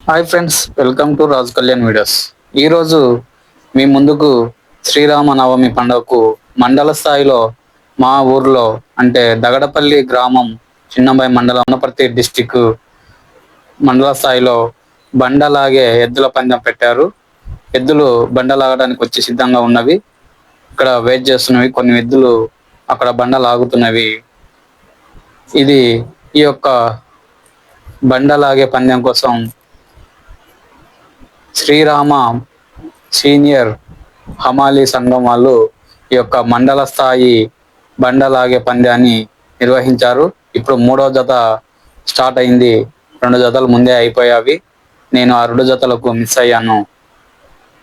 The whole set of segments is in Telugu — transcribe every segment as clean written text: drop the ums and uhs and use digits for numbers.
Hi friends, welcome to Raj Kalyan videos. ఈరోజు మీ ముందుకు శ్రీరామనవమి పండుగకు మండల స్థాయిలో మా ఊర్లో అంటే దగడపల్లి గ్రామం, చిన్నబాయి మండలం, వనపర్తి డిస్టిక్ మండల స్థాయిలో బండలాగే ఎద్దుల పందెం పెట్టారు. ఎద్దులు బండలాగడానికి వచ్చి సిద్ధంగా ఉన్నవి. ఇక్కడ వెయిట్ చేస్తున్నవి. కొన్ని ఎద్దులు అక్కడ బండలాగుతున్నవి. ఇది ఈ యొక్క బండలాగే పందెం కోసం శ్రీరామ సీనియర్ హమాలీ సంఘం వాళ్ళు ఈ యొక్క మండల స్థాయి బండలాగే పంద్యాన్ని నిర్వహించారు. ఇప్పుడు మూడో జత స్టార్ట్ అయింది. 2 జతలు ముందే అయిపోయావి. నేను ఆ 2 జతలకు మిస్ అయ్యాను.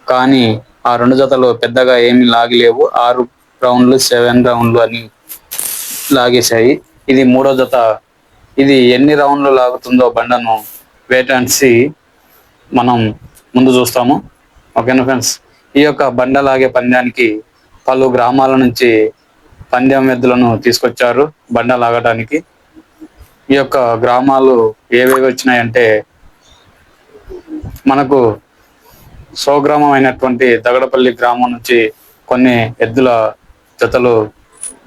కానీ ఆ 2 జతలు పెద్దగా ఏమీ లాగిలేవు. 6 రౌండ్లు 7 రౌండ్లు అని లాగేశాయి. ఇది మూడో జత. ఇది ఎన్ని రౌండ్లు లాగుతుందో బండను వెయిట్ అండ్ సీ మనం ముందు చూస్తాము. ఓకేనా ఫ్రెండ్స్, ఈ యొక్క బండలాగే పంద్యానికి పలు గ్రామాల నుంచి పందెం ఎద్దులను తీసుకొచ్చారు బండ లాగడానికి. ఈ యొక్క గ్రామాలు ఏవేవి వచ్చినాయంటే, మనకు స్వగ్రామం అయినటువంటి దగడపల్లి గ్రామం నుంచి కొన్ని ఎద్దుల జతలు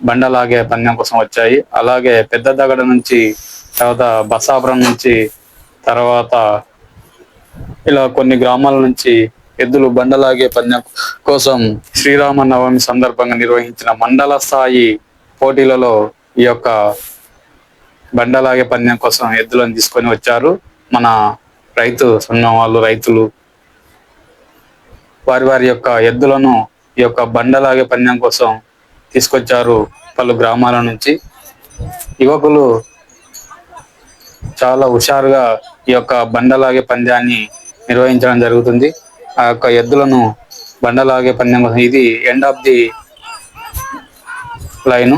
బండలాగే పందెం కోసం వచ్చాయి. అలాగే పెద్ద దగడ నుంచి, తర్వాత బసాపురం నుంచి, తర్వాత ఇలా కొన్ని గ్రామాల నుంచి ఎద్దులు బండలాగే పందెం కోసం శ్రీరామనవమి సందర్భంగా నిర్వహించిన మండల స్థాయి పోటీలలో ఈ యొక్క బండలాగే పందెం కోసం ఎద్దులను తీసుకొని వచ్చారు. మన రైతు సంఘం వాళ్ళు, రైతులు వారి యొక్క ఎద్దులను ఈ యొక్క బండలాగే పందెం కోసం తీసుకొచ్చారు పలు గ్రామాల నుంచి. యువకులు చాలా హుషారుగా ఈ యొక్క బండలాగే పంద్యాన్ని నిర్వహించడం జరుగుతుంది. ఆ యొక్క ఎద్దులను బండలాగే పందెం కోసం, ఇది ఎండ్ ఆఫ్ ది లైన్.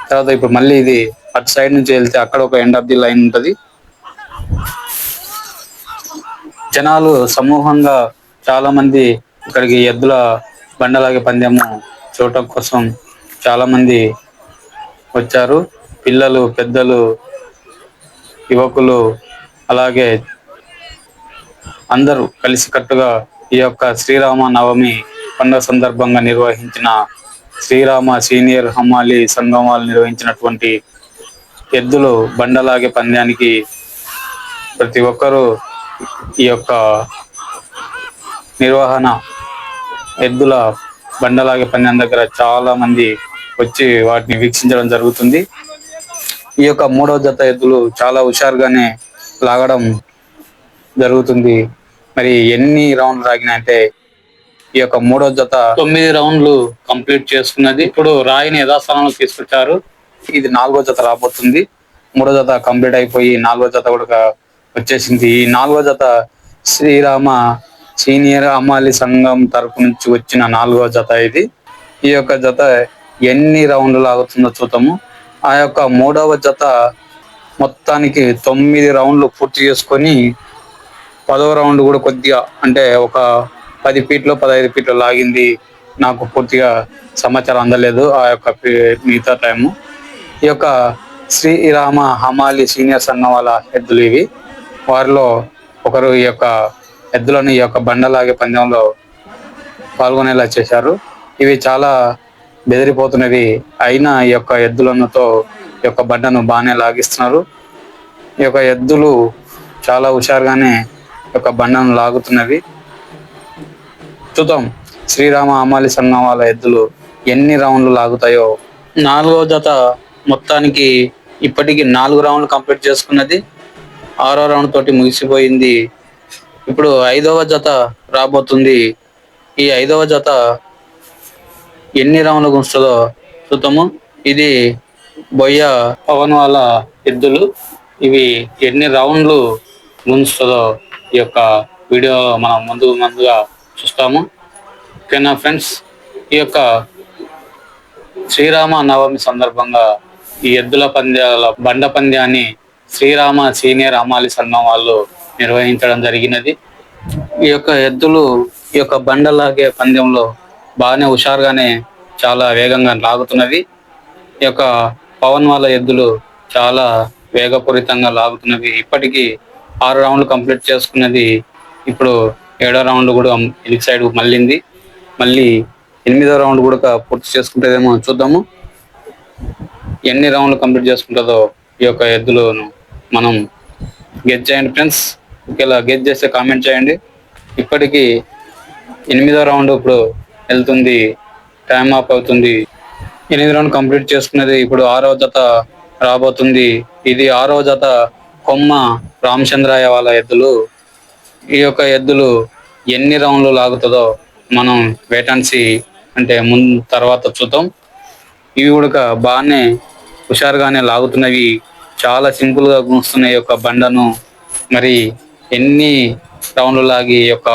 తర్వాత ఇప్పుడు మళ్ళీ ఇది అటు సైడ్ నుంచి వెళ్తే అక్కడ ఒక ఎండ్ ఆఫ్ ది లైన్ ఉంటుంది. జనాలు సమూహంగా చాలా మంది ఇక్కడికి ఎద్దుల బండలాగే పందెము చూడటం కోసం చాలా మంది వచ్చారు. పిల్లలు, పెద్దలు, యువకులు, అలాగే అందరూ కలిసికట్టుగా ఈ యొక్క శ్రీరామ నవమి పండుగ సందర్భంగా నిర్వహించిన శ్రీరామ సీనియర్ హమాలి సంఘం వాళ్ళు నిర్వహించినటువంటి ఎద్దులు బండలాగే పంద్యానికి ప్రతి ఒక్కరూ ఈ యొక్క నిర్వహణ ఎద్దుల బండలాగే పందెం దగ్గర చాలా మంది వచ్చి వాటిని వీక్షించడం జరుగుతుంది. ఈ యొక్క మూడవ జత ఎద్దులు చాలా హుషారుగానే లాగడం జరుగుతుంది. మరి ఎన్ని రౌండ్లు లాగినాయంటే, ఈ యొక్క మూడో జత 9 రౌండ్లు కంప్లీట్ చేసుకున్నది. ఇప్పుడు రాయిని యథాస్థానంలో తీసుకొచ్చారు. ఇది 4వ జత రాబోతుంది. మూడో జత కంప్లీట్ అయిపోయి 4వ జత కూడా వచ్చేసింది. ఈ 4వ జత శ్రీరామ సీనియర్ అమ్మాలి సంఘం తరపు నుంచి వచ్చిన 4వ జత ఇది. ఈ యొక్క జత ఎన్ని రౌండ్లు లాగుతుందో చూద్దాము. ఆ యొక్క మూడవ జత మొత్తానికి 9 రౌండ్లు పూర్తి చేసుకొని 10వ రౌండ్ కూడా కొద్దిగా, అంటే ఒక 10 ఫీట్లు 15 ఫీట్లు లాగింది. నాకు పూర్తిగా సమాచారం అందలేదు ఆ యొక్క మిగతా టైము. ఈ యొక్క శ్రీరామ హమాలి సీనియర్ సంఘం వాళ్ళ ఎద్దులు ఇవి. వారిలో ఒకరు ఈ యొక్క ఎద్దులను ఈ యొక్క బండలాగే పందెంలో పాల్గొనేలా చేశారు. ఇవి చాలా బెదిరిపోతున్నవి అయినా ఈ యొక్క ఎద్దులతో ఈ యొక్క బండను బాగానే లాగిస్తున్నారు. ఈ యొక్క ఎద్దులు చాలా హుషారుగానే ఈ యొక్క బండను లాగుతున్నవి. చూద్దాం శ్రీరామ అమాలి సంఘం వాళ్ళ ఎద్దులు ఎన్ని రౌండ్లు లాగుతాయో. 4వ జత మొత్తానికి ఇప్పటికి 4 రౌండ్లు కంప్లీట్ చేసుకున్నది. 6వ రౌండ్ తోటి ముగిసిపోయింది. ఇప్పుడు 5వ జత రాబోతుంది. ఈ 5వ జత ఎన్ని రౌండ్లు గుంచుతుందో చూద్దాము. ఇది బొయ్య పవన్ వాళ్ళ ఎద్దులు. ఇవి ఎన్ని రౌండ్లు గుంచుతుందో ఈ యొక్క వీడియో మనం ముందుగా చూస్తాము. ఓకేనా ఫ్రెండ్స్, ఈ యొక్క శ్రీరామ నవమి సందర్భంగా ఈ ఎద్దుల పంద్యాల బండ పంద్యాన్ని శ్రీరామ సీనియర్ అమాలి సంఘం వాళ్ళు నిర్వహించడం జరిగినది. ఈ యొక్క ఎద్దులు ఈ యొక్క బండలాగే పందెంలో బాగానే హుషారుగానే చాలా వేగంగా లాగుతున్నవి. ఈ యొక్క పవన్ వాళ్ళ ఎద్దులు చాలా వేగపూరితంగా లాగుతున్నవి. ఇప్పటికీ 6 రౌండ్లు కంప్లీట్ చేసుకున్నది ఇప్పుడు 7వ రౌండ్ కూడా ఎదుటి సైడ్ మళ్ళింది. మళ్ళీ 8వ రౌండ్ కూడా పూర్తి చేసుకుంటేదేమో చూద్దాము. ఎన్ని రౌండ్లు కంప్లీట్ చేసుకుంటుందో ఈ యొక్క ఎద్దులను మనం గెస్ చేయండి ఫ్రెండ్స్. ఒకేలా గెస్ చేస్తే కామెంట్ చేయండి. ఇప్పటికీ 8వ రౌండ్ ఇప్పుడు వెళ్తుంది, టైం ఆఫ్ అవుతుంది. 8 రౌండ్ కంప్లీట్ చేసుకున్నది ఇప్పుడు 6వ జత రాబోతుంది. ఇది 6వ జత కొమ్మ రామచంద్రయ్య వాళ్ళ ఎద్దులు. ఈ యొక్క ఎద్దులు ఎన్ని రౌండ్లు లాగుతుందో మనం వేటాన్సి అంటే ముందు తర్వాత చూద్దాం. ఇవి కూడా బాగానే హుషారుగానే లాగుతున్నవి, చాలా సింపుల్ గా గుంస్తున్నాయి యొక్క బండను. మరి ఎన్ని రౌండ్లు లాగి యొక్క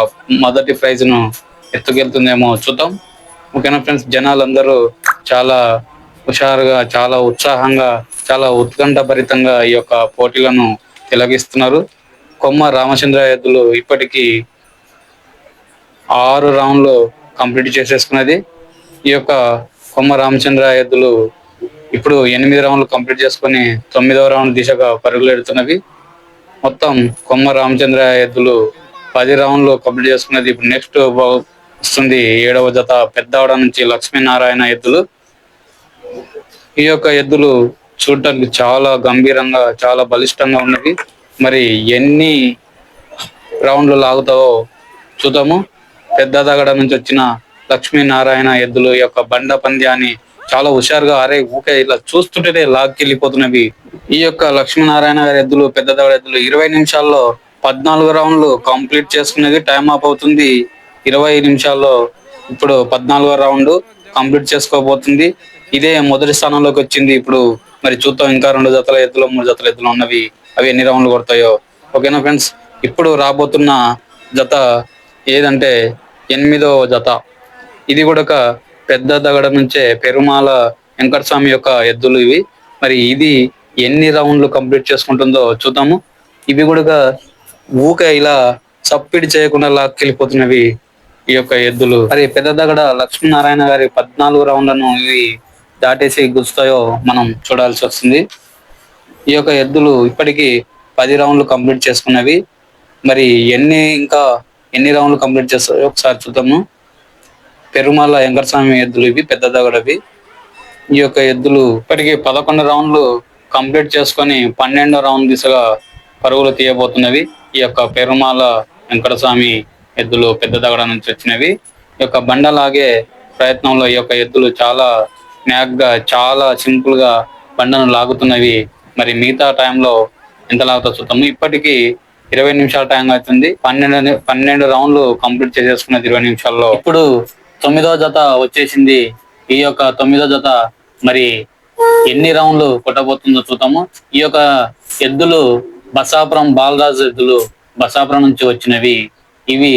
మొదటి ప్రైజ్ ను ఎత్తుకెళ్తుందేమో చూద్దాం. ఓకేనా ఫ్రెండ్స్, జనాలందరూ చాలా హుషారుగా, చాలా ఉత్సాహంగా, చాలా ఉత్కంఠభరితంగా ఈ యొక్క పోటీలను తిలకిస్తున్నారు. కొమ్మ రామచంద్ర ఎద్దులు ఇప్పటికీ 6 రౌండ్లు కంప్లీట్ చేసేసుకున్నది. ఈ యొక్క కొమ్మ రామచంద్ర ఎద్దులు ఇప్పుడు 8 రౌండ్లు కంప్లీట్ చేసుకుని 9వ రౌండ్ దిశగా పరుగులు ఎడుతున్నవి. మొత్తం కొమ్మ రామచంద్ర ఎద్దులు 10 రౌండ్లు కంప్లీట్ చేసుకున్నది. ఇప్పుడు నెక్స్ట్ వస్తుంది 7వ జత పెద్దవాడ నుంచి లక్ష్మీనారాయణ ఎద్దులు. ఈ యొక్క ఎద్దులు చూడటానికి చాలా గంభీరంగా, చాలా బలిష్టంగా ఉన్నవి. మరి ఎన్ని రౌండ్లు లాగుతావో చూద్దాము. పెద్ద దగడ నుంచి వచ్చిన లక్ష్మీనారాయణ ఎద్దులు ఈ యొక్క బండ పంద్యాన్ని చాలా హుషారుగా, అరే ఊకే ఇలా చూస్తుంటేనే లాక్కెళ్ళిపోతున్నవి. ఈ యొక్క లక్ష్మీనారాయణ గారి ఎద్దులు, పెద్ద దగడ ఎద్దులు 20 నిమిషాల్లో 14 రౌండ్లు కంప్లీట్ చేసుకునేది. టైం ఆఫ్ అవుతుంది. 20 నిమిషాల్లో ఇప్పుడు 14వ రౌండ్ కంప్లీట్ చేసుకోబోతుంది. ఇదే మొదటి స్థానంలోకి వచ్చింది. ఇప్పుడు మరి చూద్దాం, ఇంకా 2 జతల ఎద్దులు, 3 జతల ఎద్దులు ఉన్నవి, అవి ఎన్ని రౌండ్లు కొడతాయో. ఓకేనా ఫ్రెండ్స్, ఇప్పుడు రాబోతున్న జత ఏదంటే 8వ జత. ఇది కూడా పెద్ద దగడ నుంచే పెరుమాల వెంకటస్వామి యొక్క ఎద్దులు ఇవి. మరి ఇది ఎన్ని రౌండ్లు కంప్లీట్ చేసుకుంటుందో చూద్దాము. ఇవి కూడా ఊకే ఇలా సప్పిడి చేయకుండా లాక్కెళ్ళిపోతున్నవి ఈ యొక్క ఎద్దులు. మరి పెద్ద దగడ లక్ష్మీనారాయణ గారి 14 రౌండ్లను ఇవి దాటేసి గుస్తాయో మనం చూడాల్సి వస్తుంది. ఈ యొక్క ఎద్దులు ఇప్పటికీ 10 రౌండ్లు కంప్లీట్ చేసుకున్నవి. మరి ఇంకా ఎన్ని రౌండ్లు కంప్లీట్ చేస్తాయో ఒకసారి చూద్దాము. పెరుమాల వెంకటస్వామి ఎద్దులు ఇవి, పెద్ద దగడవి. ఈ యొక్క ఎద్దులు ఇప్పటికీ 11 రౌండ్లు కంప్లీట్ చేసుకొని 12వ రౌండ్ దిశగా పరుగులు తీయబోతున్నవి. ఈ యొక్క పెరుమాల వెంకటస్వామి ఎద్దులు పెద్ద దగడ నుంచి వచ్చినవి. ఈ యొక్క బండలాగే ప్రయత్నంలో ఈ యొక్క ఎద్దులు చాలా గా, చాలా సింపుల్ గా బండను లాగుతున్నవి. మరి మిగతా టైంలో ఎంత లాగుతా చూద్దాము. ఇప్పటికీ 20 నిమిషాల టైం అవుతుంది. 12 రౌండ్లు కంప్లీట్ చేసేసుకున్నది 20 నిమిషాల్లో. ఇప్పుడు 9వ జత వచ్చేసింది. ఈ యొక్క 9వ జత మరి ఎన్ని రౌండ్లు కొట్టబోతుందో చూద్దాము. ఈ యొక్క ఎద్దులు బసాపురం బాలరాజు ఎద్దులు, బసాపురం నుంచి వచ్చినవి. ఇవి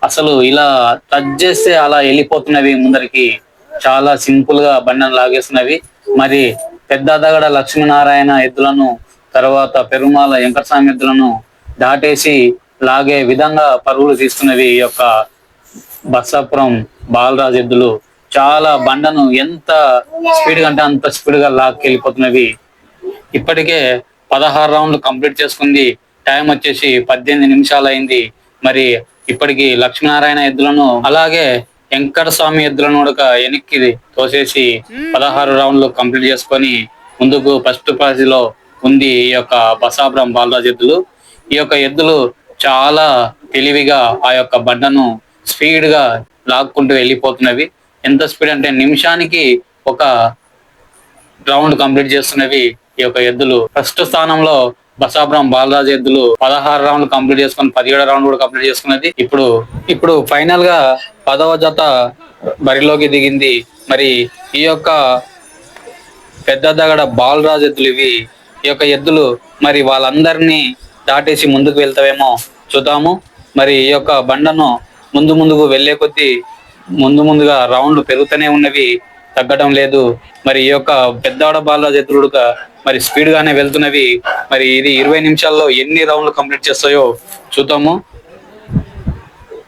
అసలు ఇలా టచ్ చేస్తే అలా వెళ్ళిపోతున్నవి ముందరికి, చాలా సింపుల్ గా బండను లాగేస్తున్నవి. మరి పెద్ద దగడ లక్ష్మీనారాయణ ఎద్దులను, తర్వాత పెరుమాల వెంకటస్వామి ఎద్దులను దాటేసి లాగే విధంగా పరుగులు తీస్తున్నవి ఈ యొక్క బసాపురం బాలరాజు ఎద్దులు. చాలా బండను ఎంత స్పీడ్ గా అంటే అంత స్పీడ్ గా లాక్కెళ్ళిపోతున్నవి. ఇప్పటికే 16 రౌండ్లు కంప్లీట్ చేసుకుంది. టైం వచ్చేసి 18 నిమిషాలు అయింది. మరి ఇప్పటికి లక్ష్మీనారాయణ ఎద్దులను అలాగే వెంకటస్వామి ఎద్దులను కూడా వెనక్కి తోసేసి 16 రౌండ్లు కంప్లీట్ చేసుకొని ముందుకు ఫస్ట్ ప్రైజ్ లో ఉంది ఈ యొక్క బసాపురం బాలరాజు ఎద్దులు. ఈ యొక్క ఎద్దులు చాలా తెలివిగా ఆ యొక్క బండను స్పీడ్ గా లాక్కుంటూ వెళ్ళిపోతున్నవి. ఎంత స్పీడ్ అంటే నిమిషానికి ఒక రౌండ్ కంప్లీట్ చేస్తున్నవి ఈ యొక్క ఎద్దులు. ఫస్ట్ స్థానంలో బసాపురం బాలరాజు ఎద్దులు 16 రౌండ్లు కంప్లీట్ చేసుకుని 17వ రౌండ్ కూడా కంప్లీట్ చేసుకున్నది. ఇప్పుడు ఫైనల్ గా 10వ జత బరిలోకి దిగింది. మరి ఈ యొక్క పెద్ద దగడ బాలరాజు ఎద్దులు ఇవి. ఈ యొక్క ఎద్దులు మరి వాళ్ళందరినీ దాటేసి ముందుకు వెళ్తావేమో చూద్దాము. మరి ఈ యొక్క బండను ముందుకు వెళ్లే కొద్దీ ముందుగా రౌండ్లు పెరుగుతూనే ఉన్నవి, తగ్గడం లేదు. మరి ఈ యొక్క పెద్దవాడ బాలరాజు ఎద్దులు మరి స్పీడ్ గానే వెళ్తున్నవి. మరి ఇది 20 నిమిషాల్లో ఎన్ని రౌండ్లు కంప్లీట్ చేస్తాయో చూద్దాము.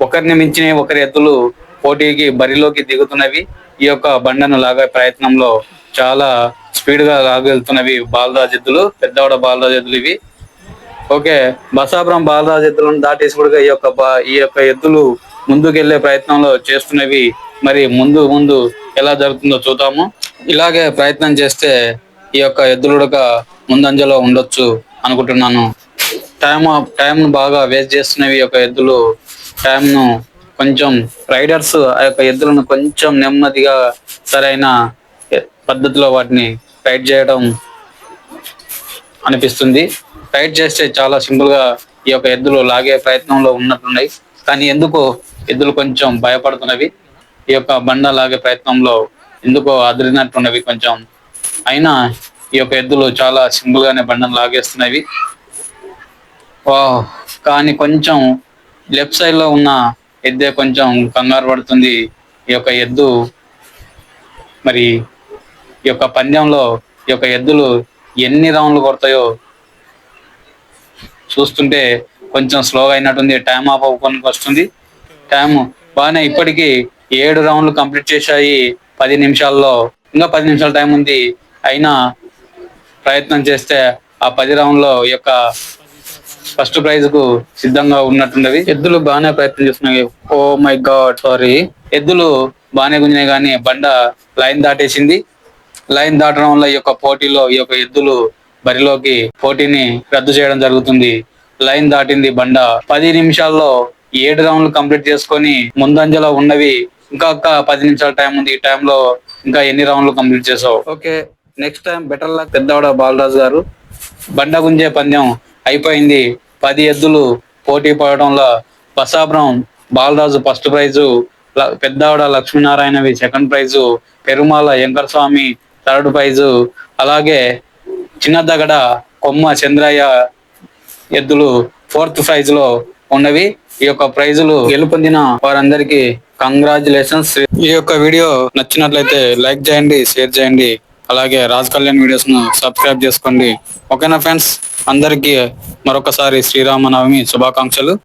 ఒకరిని మించిన ఒకరి ఎద్దులు పోటీకి బరిలోకి దిగుతున్నవి. ఈ యొక్క బండను లాగే ప్రయత్నంలో చాలా స్పీడ్ గా లాగెళ్తున్నవి బాలరాజు ఎద్దులు, పెద్దవాడ బాలరాజు ఎద్దులు ఇవి. ఓకే, బసాపురం బాలరాజు ఎద్దులను దాటేసి కూడా ఈ యొక్క ఎద్దులు ముందుకెళ్లే ప్రయత్నంలో చేస్తున్నవి. మరి ముందు ముందు ఎలా జరుగుతుందో చూద్దాము. ఇలాగే ప్రయత్నం చేస్తే ఈ యొక్క ఎద్దులు కూడా ముందంజలో ఉండొచ్చు అనుకుంటున్నాను. టైం బాగా వేస్ట్ చేస్తున్నవి ఈ యొక్క ఎద్దులు. టైంను కొంచెం రైడర్స్ ఆ యొక్క ఎద్దులను కొంచెం నెమ్మదిగా సరైన పద్ధతిలో వాటిని రైడ్ చేయడం అనిపిస్తుంది. రైడ్ చేస్తే చాలా సింపుల్ గా ఈ యొక్క ఎద్దులు లాగే ప్రయత్నంలో ఉన్నట్లున్నాయి. కానీ ఎందుకో ఎద్దులు కొంచెం భయపడుతున్నవి. ఈ యొక్క బండ లాగే ప్రయత్నంలో ఎందుకో అదిరినట్టున్నవి కొంచెం. అయినా ఈ యొక్క ఎద్దులు చాలా సింపుల్ గానే బండను లాగేస్తున్నవి. కానీ కొంచెం లెఫ్ట్ సైడ్ లో ఉన్న ఎద్దే కొంచెం కంగారు పడుతుంది. ఈ యొక్క ఎద్దు మరి ఈ యొక్క పందెంలో ఈ యొక్క ఎద్దులు ఎన్ని రౌండ్లు కొడతాయో చూస్తుంటే కొంచెం స్లోగా అయినట్టుంది. టైం ఆఫ్ అవ్వడానికి వస్తుంది. టైం బాగానే ఇప్పటికీ 7 రౌండ్లు కంప్లీట్ చేశాయి 10 నిమిషాల్లో. ఇంకా 10 నిమిషాల టైం ఉంది. అయినా ప్రయత్నం చేస్తే ఆ 10 రౌండ్లో యొక్క ఫస్ట్ ప్రైజ్ కు సిద్ధంగా ఉన్నట్టుండవి. ఎద్దులు బాగానే ప్రయత్నం చేస్తున్నాయి. Oh my god, sorry. ఎద్దులు బాగానే గుంజినాయి కానీ బండ లైన్ దాటేసింది. లైన్ దాటడం వల్ల ఈ యొక్క పోటీలో ఈ యొక్క ఎద్దులు బరిలోకి పోటీని రద్దు చేయడం జరుగుతుంది. లైన్ దాటింది బండ. 10 నిమిషాల్లో 7 రౌండ్లు కంప్లీట్ చేసుకొని ముందంజలో ఉన్నవి. ఇంకా 10 నిమిషాల టైం ఉంది. ఈ టైంలో ఇంకా ఎన్ని రౌండ్లు కంప్లీట్ చేసావు? Okay, next time better luck పెద్దవాడ బాలరాజు గారు. బండ గుంజే పందెం అయిపోయింది. 10 ఎద్దులు పోటీ పడటంలో బసాపురం బాలరాజు ఫస్ట్ ప్రైజు, పెద్దవాడ లక్ష్మీనారాయణవి second prize, Perumala Venkataswamy third prize, అలాగే చిన్నదగడ కొమ్మ చంద్రయ్య ఎద్దులు ఫోర్త్ ప్రైజ్ లో ఉన్నవి. ఈ యొక్క ప్రైజులు గెలుపొందిన వారందరికీ కంగ్రాచులేషన్స్. ఈ యొక్క వీడియో నచ్చినట్లయితే లైక్ చేయండి, షేర్ చేయండి, అలాగే రాజ్ కళ్యాణ్ వీడియోస్ ను సబ్స్క్రైబ్ చేసుకోండి. ఓకేనా ఫ్రెండ్స్, అందరికీ మరొకసారి శ్రీరామనవమి శుభాకాంక్షలు.